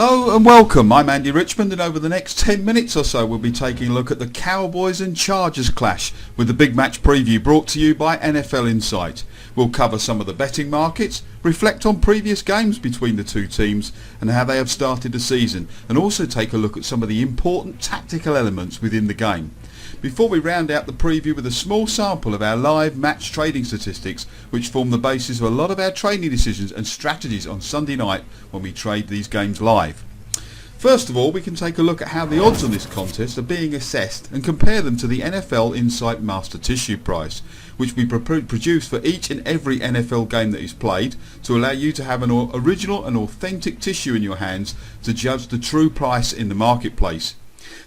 Hello and welcome, I'm Andy Richmond, and over the next 10 minutes or so we'll be taking a look at the Cowboys and Chargers clash with the big match preview brought to you by NFL Insight. We'll cover some of the betting markets, reflect on previous games between the two teams and how they have started the season, and also take a look at some of the important tactical elements within the game. Before we round out the preview with a small sample of our live match trading statistics, which form the basis of a lot of our trading decisions and strategies on Sunday night when we trade these games live. First of all, we can take a look at how the odds on this contest are being assessed and compare them to the NFL Insight Master Tissue price, which we produce for each and every NFL game that is played to allow you to have an original and authentic tissue in your hands to judge the true price in the marketplace.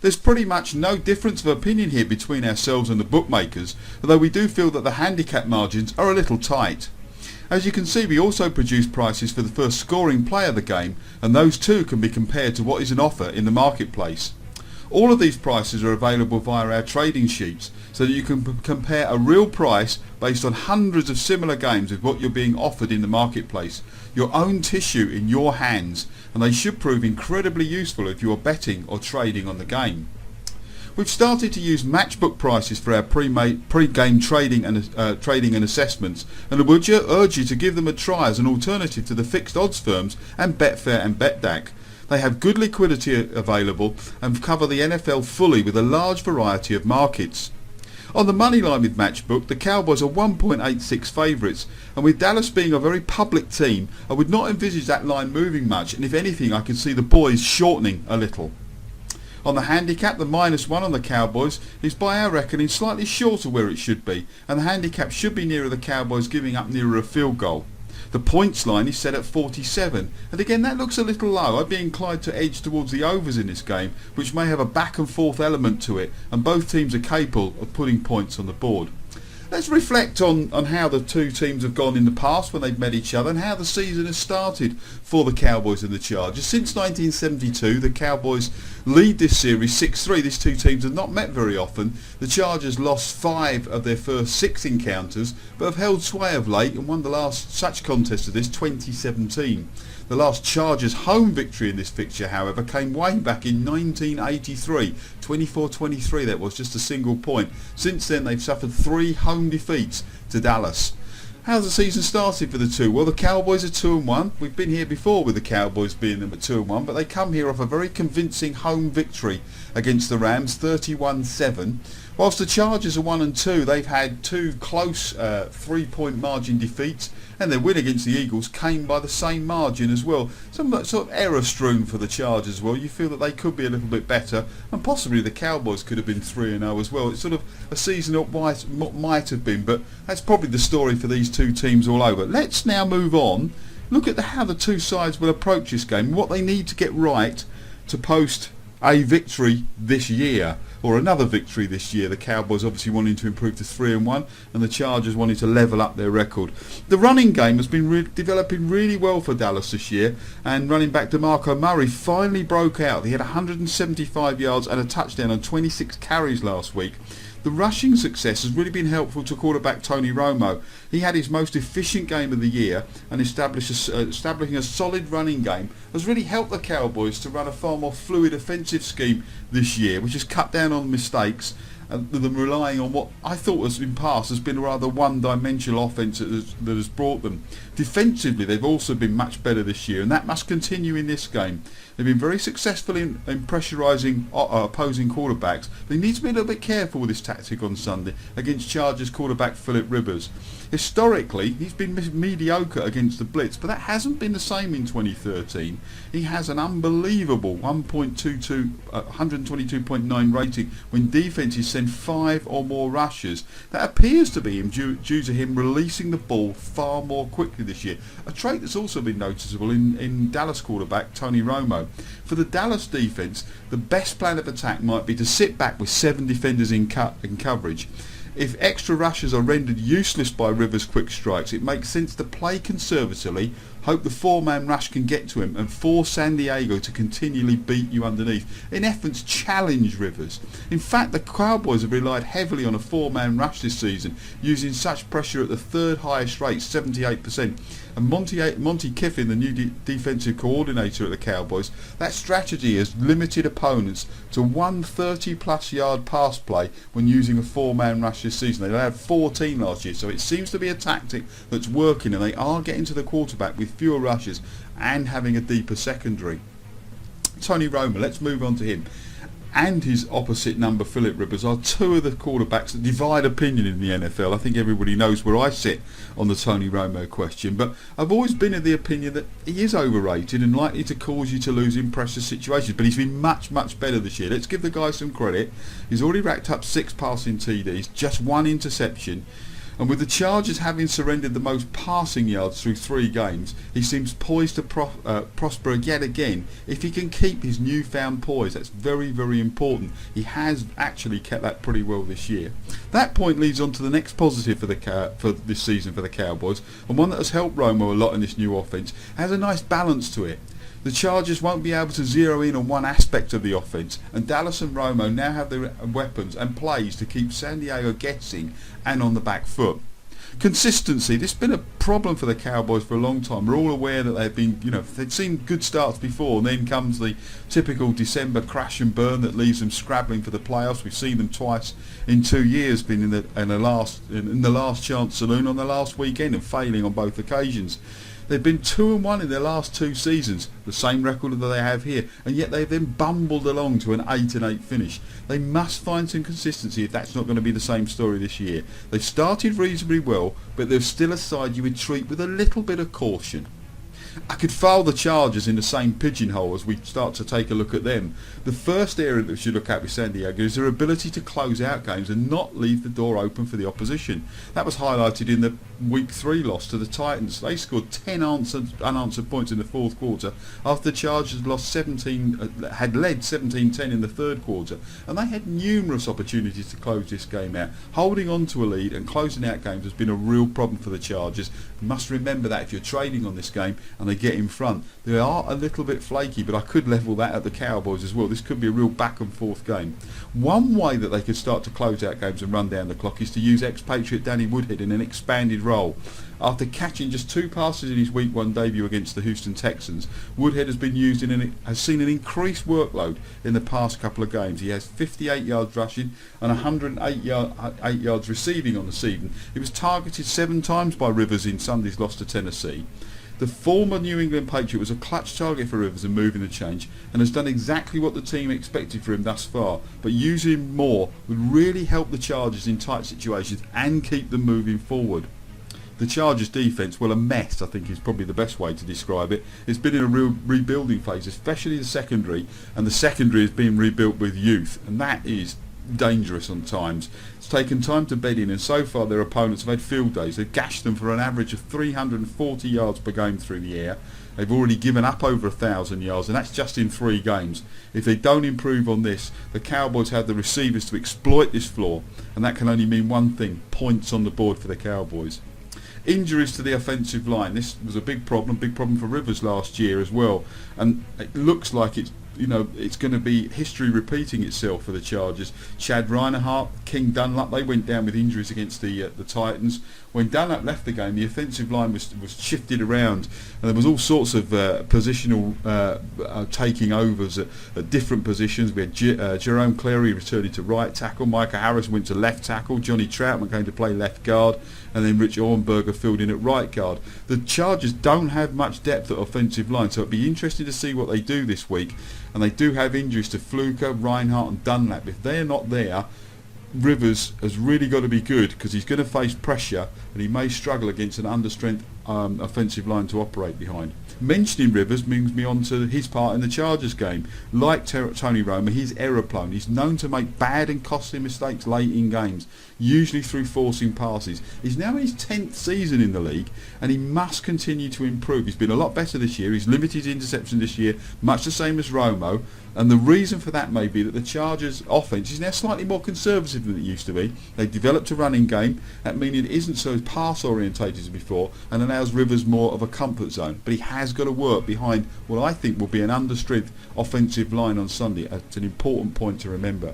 There's pretty much no difference of opinion here between ourselves and the bookmakers, although we do feel that the handicap margins are a little tight. As you can see, we also produce prices for the first scoring play of the game, and those too can be compared to what is an offer in the marketplace. All of these prices are available via our trading sheets, so that you can compare a real price based on hundreds of similar games with what you're being offered in the marketplace. Your own tissue in your hands, and they should prove incredibly useful if you are betting or trading on the game. We've started to use matchbook prices for our pre-game trading and assessments, and I would urge you to give them a try as an alternative to the fixed odds firms and Betfair and BetDAQ. They have good liquidity available and cover the NFL fully with a large variety of markets. On the money line with Matchbook, the Cowboys are 1.86 favourites, and with Dallas being a very public team, I would not envisage that line moving much, and if anything I could see the boys shortening a little. On the handicap, the -1 on the Cowboys is by our reckoning slightly short of where it should be, and the handicap should be nearer the Cowboys giving up nearer a field goal. The points line is set at 47, and again that looks a little low. I'd be inclined to edge towards the overs in this game, which may have a back and forth element to it, and both teams are capable of putting points on the board. Let's reflect on how the two teams have gone in the past when they've met each other and how the season has started for the Cowboys and the Chargers. Since 1972, the Cowboys lead this series 6-3. These two teams have not met very often. The Chargers lost 5 of their first 6 encounters, but have held sway of late and won the last such contest of this, 2017. The last Chargers home victory in this fixture, however, came way back in 1983, 24-23. That was just a single point. Since then, they've suffered 3 home defeats to Dallas. How's the season started for the two? Well, the Cowboys are 2-1. We've been here before with the Cowboys being them at 2-1, but they come here off a very convincing home victory against the Rams, 31-7. Whilst the Chargers are 1-2, they've had 2 close 3-point margin defeats, and their win against the Eagles came by the same margin as well. Some sort of error strewn for the Chargers as well. You feel that they could be a little bit better, and possibly the Cowboys could have been 3-0 as well. It's sort of a season that might have been, but that's probably the story for these two teams all over. Let's now move on. Look at how the two sides will approach this game, and what they need to get right to post a victory this year, or another victory this year. The Cowboys obviously wanting to improve to 3-1, and the Chargers wanting to level up their record. The running game has been developing really well for Dallas this year, and running back DeMarco Murray finally broke out. He had 175 yards and a touchdown on 26 carries last week. The rushing success has really been helpful to quarterback Tony Romo. He had his most efficient game of the year, and establishing a solid running game has really helped the Cowboys to run a far more fluid offensive scheme this year, which has cut down on mistakes and them relying on what I thought was in past has been a rather one-dimensional offense that has brought them. Defensively, they've also been much better this year, and that must continue in this game. They've been very successful in pressurising opposing quarterbacks. They need to be a little bit careful with this tactic on Sunday against Chargers quarterback Philip Rivers. Historically, he's been mediocre against the blitz, but that hasn't been the same in 2013. He has an unbelievable 122.9 rating when defences send 5 or more rushers. That appears to be due to him releasing the ball far more quickly this year, a trait that's also been noticeable in Dallas quarterback Tony Romo. For the Dallas defence, the best plan of attack might be to sit back with 7 defenders in coverage. If extra rushers are rendered useless by Rivers' quick strikes, it makes sense to play conservatively, Hope the four-man rush can get to him and force San Diego to continually beat you underneath. In essence, challenge Rivers. In fact, the Cowboys have relied heavily on a four-man rush this season, using such pressure at the third highest rate, 78%. And Monty Kiffin, the new defensive coordinator at the Cowboys, that strategy has limited opponents to 130-plus yard pass play when using a four-man rush this season. They had 14 last year, so it seems to be a tactic that's working, and they are getting to the quarterback with fewer rushes and having a deeper secondary. Tony Romo, let's move on to him. And his opposite number, Philip Rivers, are two of the quarterbacks that divide opinion in the NFL. I think everybody knows where I sit on the Tony Romo question, but I've always been of the opinion that he is overrated and likely to cause you to lose in pressure situations, but he's been much, much better this year. Let's give the guy some credit. He's already racked up 6 passing TDs, just 1 interception. And with the Chargers having surrendered the most passing yards through 3 games, he seems poised to prosper yet again if he can keep his newfound poise. That's very, very important. He has actually kept that pretty well this year. That point leads on to the next positive for this season for the Cowboys, and one that has helped Romo a lot in this new offense. It has a nice balance to it. The Chargers won't be able to zero in on one aspect of the offense, and Dallas and Romo now have the weapons and plays to keep San Diego guessing and on the back foot. Consistency. This has been a problem for the Cowboys for a long time. We're all aware that they've been, they've seen good starts before, and then comes the typical December crash and burn that leaves them scrabbling for the playoffs. We've seen them twice in 2 years, been in the last chance saloon on the last weekend and failing on both occasions. They've been 2-1 in their last 2 seasons, the same record that they have here, and yet they've then bumbled along to an 8-8 finish. They must find some consistency if that's not going to be the same story this year. They've started reasonably well, but they're still a side you would treat with a little bit of caution. I could file the Chargers in the same pigeonhole as we start to take a look at them. The first area that we should look at with San Diego is their ability to close out games and not leave the door open for the opposition. That was highlighted in the Week 3 loss to the Titans. They scored 10 unanswered points in the fourth quarter after the Chargers had led 17-10 in the third quarter, and they had numerous opportunities to close this game out. Holding on to a lead and closing out games has been a real problem for the Chargers. You must remember that if you're trading on this game and they get in front. They are a little bit flaky, but I could level that at the Cowboys as well. This could be a real back and forth game. One way that they could start to close out games and run down the clock is to use ex-Patriot Danny Woodhead in an expanded role. After catching just 2 passes in his Week 1 debut against the Houston Texans, Woodhead has been used has seen an increased workload in the past couple of games. He has 58 yards rushing and 108 yards receiving on the season. He was targeted 7 times by Rivers in Sunday's loss to Tennessee. The former New England Patriot was a clutch target for Rivers in moving the change and has done exactly what the team expected for him thus far, but using him more would really help the Chargers in tight situations and keep them moving forward. The Chargers defence, well, a mess I think is probably the best way to describe it. It's been in a real rebuilding phase, especially the secondary, and the secondary is being rebuilt with youth, and that is dangerous on times. It's taken time to bed in, and so far their opponents have had field days. They've gashed them for an average of 340 yards per game through the air. They've already given up over 1,000 yards, and that's just in 3 games. If they don't improve on this, the Cowboys have the receivers to exploit this flaw, and that can only mean one thing: points on the board for the Cowboys. Injuries to the offensive line. This was a big problem for Rivers last year as well, and it looks like it's going to be history repeating itself for the Chargers. Chad Reinhardt, King Dunlap, they went down with injuries against the Titans. When Dunlap left the game, the offensive line was shifted around, and there was all sorts of positional taking overs at different positions. We had Jerome Clary returning to right tackle, Micah Harris went to left tackle, Johnny Troutman going to play left guard, and then Rich Ornberger filled in at right guard. The Chargers don't have much depth at offensive line, so it'd be interesting to see what they do this week. And they do have injuries to Fluker, Reinhardt and Dunlap. If they're not there, Rivers has really got to be good, because he's going to face pressure and he may struggle against an understrength offensive line to operate behind. Mentioning Rivers brings me on to his part in the Chargers game. Like Tony Romo, he's error prone. He's known to make bad and costly mistakes late in games, usually through forcing passes. He's now in his 10th season in the league, and he must continue to improve. He's been a lot better this year. He's limited his interception this year, much the same as Romo, and the reason for that may be that the Chargers' offense is now slightly more conservative than it used to be. They've developed a running game, that meaning it isn't so pass orientated as before, and are allows Rivers more of a comfort zone, but he has got to work behind what I think will be an under-strength offensive line on Sunday. That's an important point to remember.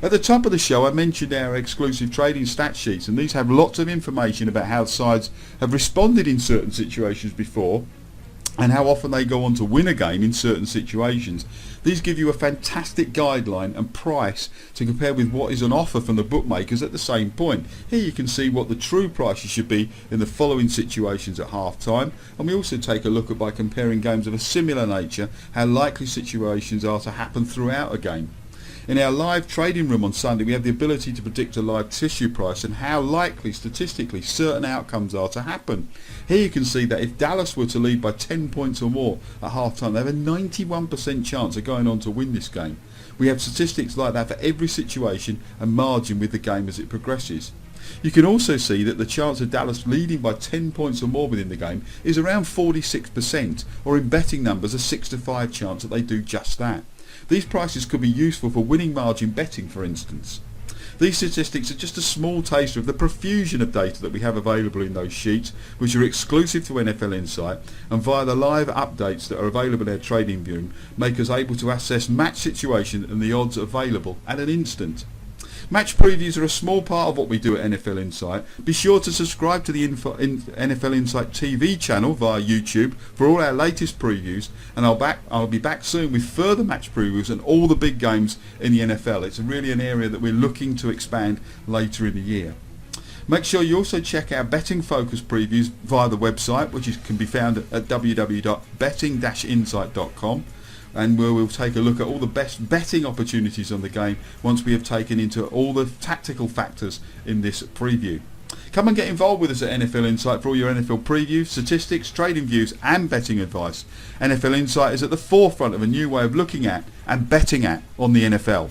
At the top of the show, I mentioned our exclusive trading stat sheets, and these have lots of information about how sides have responded in certain situations before and how often they go on to win a game in certain situations. These give you a fantastic guideline and price to compare with what is on offer from the bookmakers at the same point. Here you can see what the true prices should be in the following situations at half time, and we also take a look at, by comparing games of a similar nature, how likely situations are to happen throughout a game. In our live trading room on Sunday, we have the ability to predict a live tissue price and how likely statistically certain outcomes are to happen. Here you can see that if Dallas were to lead by 10 points or more at half time, they have a 91% chance of going on to win this game. We have statistics like that for every situation and margin with the game as it progresses. You can also see that the chance of Dallas leading by 10 points or more within the game is around 46%, or in betting numbers a 6 to 5 chance that they do just that. These prices could be useful for winning margin betting, for instance. These statistics are just a small taster of the profusion of data that we have available in those sheets, which are exclusive to NFL Insight, and via the live updates that are available in our trading view, make us able to assess match situation and the odds available at an instant. Match previews are a small part of what we do at NFL Insight. Be sure to subscribe to the NFL Insight TV channel via YouTube for all our latest previews, and I'll be back soon with further match previews and all the big games in the NFL. It's really an area that we're looking to expand later in the year. Make sure you also check our betting focus previews via the website, which can be found at www.betting-insight.com. and where we'll take a look at all the best betting opportunities on the game once we have taken into all the tactical factors in this preview. Come and get involved with us at NFL Insight for all your NFL previews, statistics, trading views and betting advice. NFL Insight is at the forefront of a new way of looking at and betting at on the NFL.